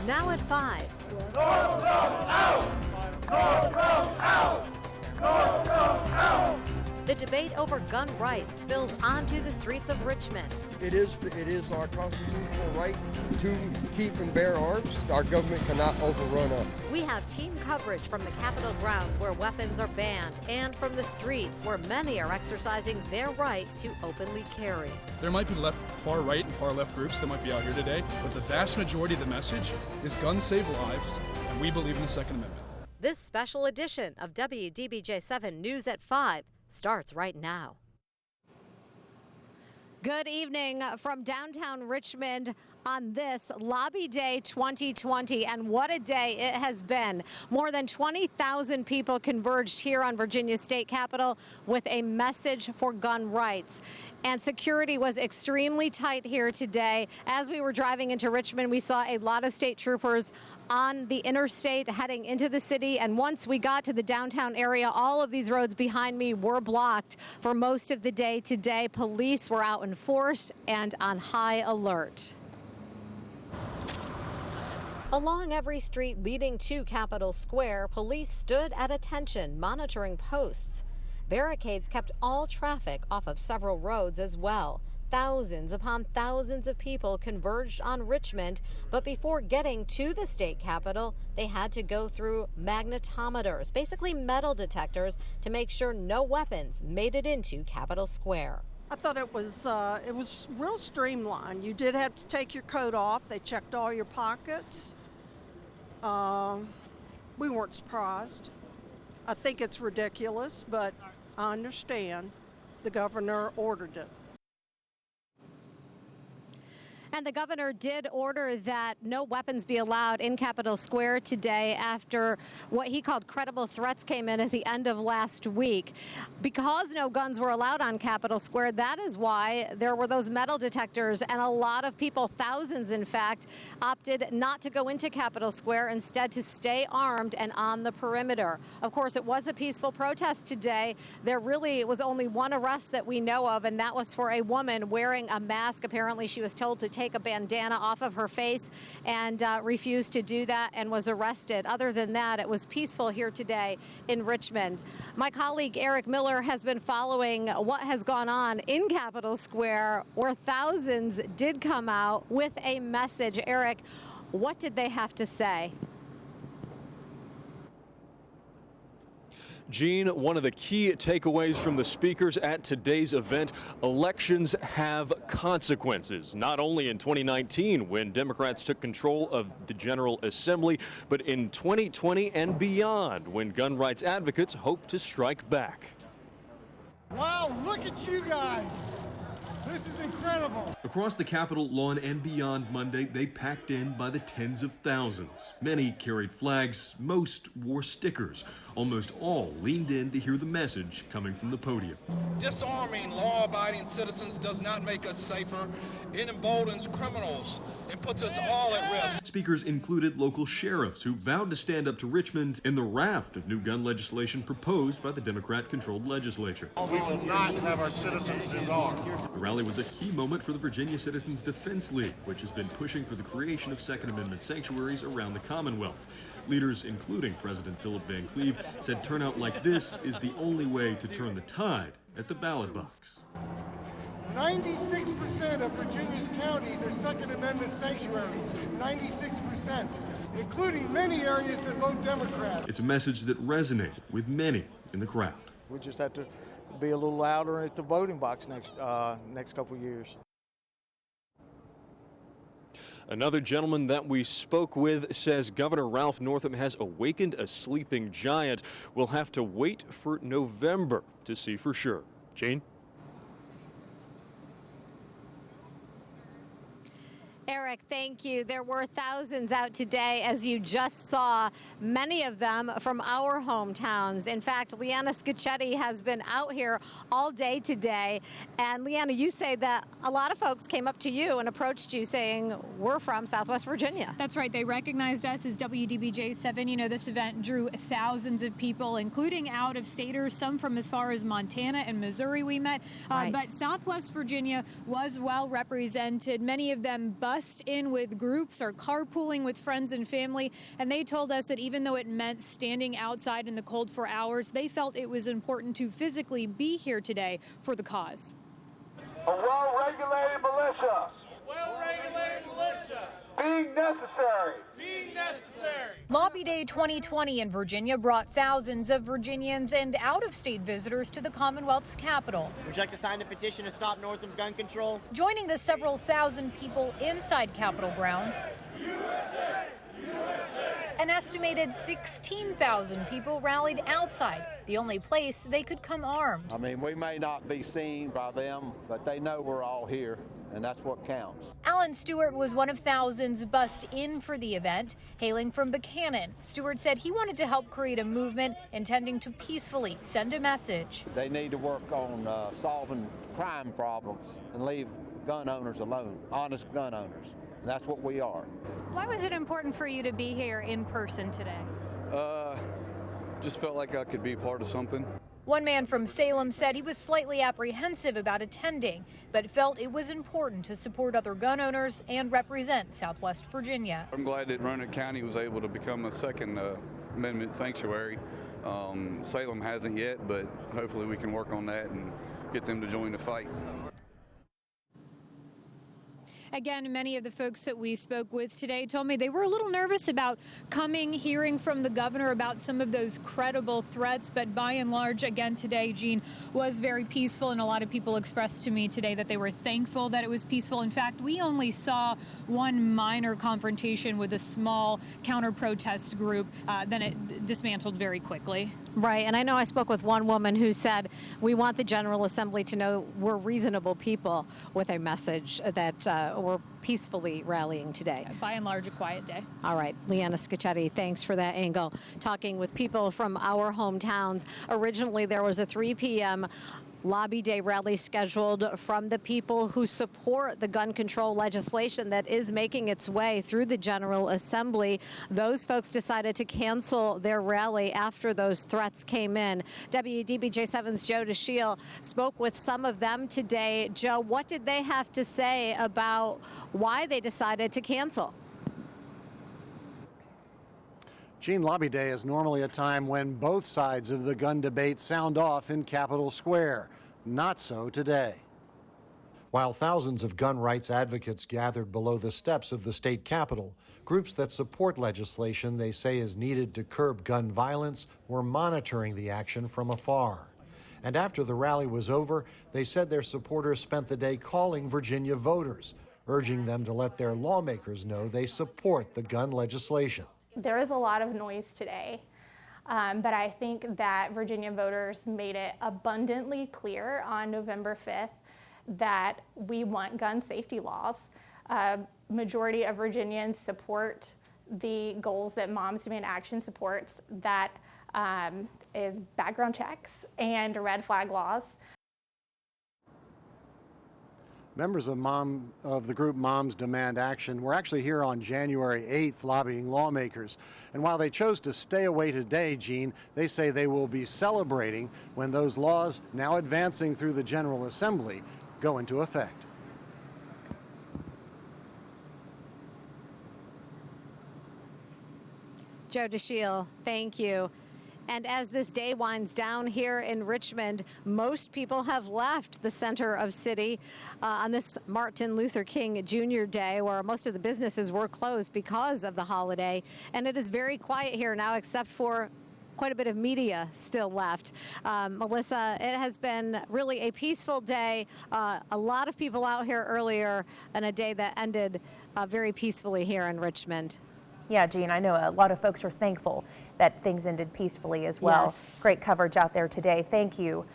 Now at 5. North Row out! North Row out! North Row out! The debate over gun rights spills onto the streets of Richmond. It is our constitutional right to keep and bear arms. Our government cannot overrun us. We have team coverage from the Capitol grounds where weapons are banned and from the streets where many are exercising their right to openly carry. There might be far right and far left groups that might be out here today, but the vast majority of the message is guns save lives, and we believe in the Second Amendment. This special edition of WDBJ7 News at 5 starts right now. Good evening from downtown Richmond on this Lobby Day 2020, and what a day it has been. More than 20,000 people converged here on Virginia's state capitol with a message for gun rights. And security was extremely tight here today. As we were driving into Richmond, we saw a lot of state troopers on the interstate heading into the city. And once we got to the downtown area, all of these roads behind me were blocked for most of the day today. Police were out in force and on high alert. Along every street leading to Capitol Square, police stood at attention, monitoring posts. Barricades kept all traffic off of several roads as well. Thousands upon thousands of people converged on Richmond, but before getting to the state capitol, they had to go through magnetometers, basically metal detectors, to make sure no weapons made it into Capitol Square. I thought it was real streamlined. You did have to take your coat off. They checked all your pockets. We weren't surprised. I think it's ridiculous, but I understand. The governor ordered it. And the governor did order that no weapons be allowed in Capitol Square today after what he called credible threats came in at the end of last week. Because no guns were allowed on Capitol Square, that is why there were those metal detectors, and a lot of people, thousands in fact, opted not to go into Capitol Square, instead to stay armed and on the perimeter. Of course, it was a peaceful protest today. There really was only one arrest that we know of, and that was for a woman wearing a mask. Apparently, she was told to take a bandana off of her face and refused to do that and was arrested. Other than that, it was peaceful here today in Richmond. My colleague Eric Miller has been following what has gone on in Capitol Square, where thousands did come out with a message. Eric, what did they have to say? Gene, one of the key takeaways from the speakers at today's event: elections have consequences, not only in 2019 when Democrats took control of the General Assembly, but in 2020 and beyond when gun rights advocates hope to strike back. Wow, look at you guys. This is incredible. Across the Capitol lawn and beyond Monday, they packed in by the tens of thousands. Many carried flags, most wore stickers. Almost all leaned in to hear the message coming from the podium. Disarming law-abiding citizens does not make us safer. It emboldens criminals and puts us all at risk. Speakers included local sheriffs who vowed to stand up to Richmond in the raft of new gun legislation proposed by the Democrat-controlled legislature. We will not have our citizens disarmed. The rally was a key moment for the Virginia Citizens Defense League, which has been pushing for the creation of Second Amendment sanctuaries around the Commonwealth. Leaders, including President Philip Van Cleve, said turnout like this is the only way to turn the tide at the ballot box. 96% of Virginia's counties are Second Amendment sanctuaries. 96%, including many areas that vote Democrat. It's a message that resonated with many in the crowd. We just have to be a little louder at the voting box next couple of years. Another gentleman that we spoke with says Governor Ralph Northam has awakened a sleeping giant. We'll have to wait for November to see for sure. Jane? Eric, thank you. There were thousands out today, as you just saw, many of them from our hometowns. In fact, Leanna Scicchetti has been out here all day today. And Leanna, you say that a lot of folks came up to you and approached you saying, we're from Southwest Virginia. That's right. They recognized us as WDBJ7. You know, this event drew thousands of people, including out-of-staters, some from as far as Montana and Missouri we met. Right. But Southwest Virginia was well represented, many of them bussed in with groups or carpooling with friends and family. And they told us that even though it meant standing outside in the cold for hours, they felt it was important to physically be here today for the cause. A well-regulated militia. Well-regulated militia. Being necessary. Being necessary. Lobby Day 2020 in Virginia brought thousands of Virginians and out-of-state visitors to the Commonwealth's capital. Would you like to sign the petition to stop Northam's gun control? Joining the several thousand people inside Capitol grounds, USA! USA! an estimated 16,000 people rallied outside, the only place they could come armed. I mean, we may not be seen by them, but they know we're all here, and that's what counts. Alan Stewart was one of thousands bussed in for the event. Hailing from Buchanan, Stewart said he wanted to help create a movement intending to peacefully send a message. They need to work on solving crime problems and leave gun owners alone, honest gun owners. And that's what we are. Why was it important for you to be here in person today? Just felt like I could be part of something. One man from Salem said he was slightly apprehensive about attending, but felt it was important to support other gun owners and represent Southwest Virginia. I'm glad that Roanoke County was able to become a Second Amendment sanctuary. Salem hasn't yet, but hopefully we can work on that and get them to join the fight. Again, many of the folks that we spoke with today told me they were a little nervous about coming, hearing from the governor about some of those credible threats. But by and large, again, today, Gene, was very peaceful. And a lot of people expressed to me today that they were thankful that it was peaceful. In fact, we only saw one minor confrontation with a small counter-protest group. Then it dismantled very quickly. Right, and I know I spoke with one woman who said, we want the General Assembly to know we're reasonable people with a message that we're peacefully rallying today. By and large, a quiet day. All right, Leanna Scicchetti, thanks for that angle. Talking with people from our hometowns. Originally, there was a 3 p.m. Lobby Day rally scheduled from the people who support the gun control legislation that is making its way through the General Assembly. Those folks decided to cancel their rally after those threats came in. WDBJ7's Joe DeShiel spoke with some of them today. Joe, what did they have to say about why they decided to cancel? Gene, Lobby Day is normally a time when both sides of the gun debate sound off in Capitol Square. Not so today. While thousands of gun rights advocates gathered below the steps of the state capitol, groups that support legislation they say is needed to curb gun violence were monitoring the action from afar. And after the rally was over, they said their supporters spent the day calling Virginia voters, urging them to let their lawmakers know they support the gun legislation. There is a lot of noise today, but I think that Virginia voters made it abundantly clear on November 5th that we want gun safety laws. Majority of Virginians support the goals that Moms Demand Action supports, that is background checks and red flag laws. Members of the group Moms Demand Action were actually here on January 8th lobbying lawmakers. And while they chose to stay away today, Gene, they say they will be celebrating when those laws, now advancing through the General Assembly, go into effect. Joe DeShiel, thank you. And as this day winds down here in Richmond, most people have left the center of city on this Martin Luther King Jr. Day, where most of the businesses were closed because of the holiday. And it is very quiet here now, except for quite a bit of media still left. Melissa, it has been really a peaceful day. A lot of people out here earlier, and a day that ended very peacefully here in Richmond. Yeah, Jean, I know a lot of folks are thankful that things ended peacefully as well. Yes. Great coverage out there today. Thank you.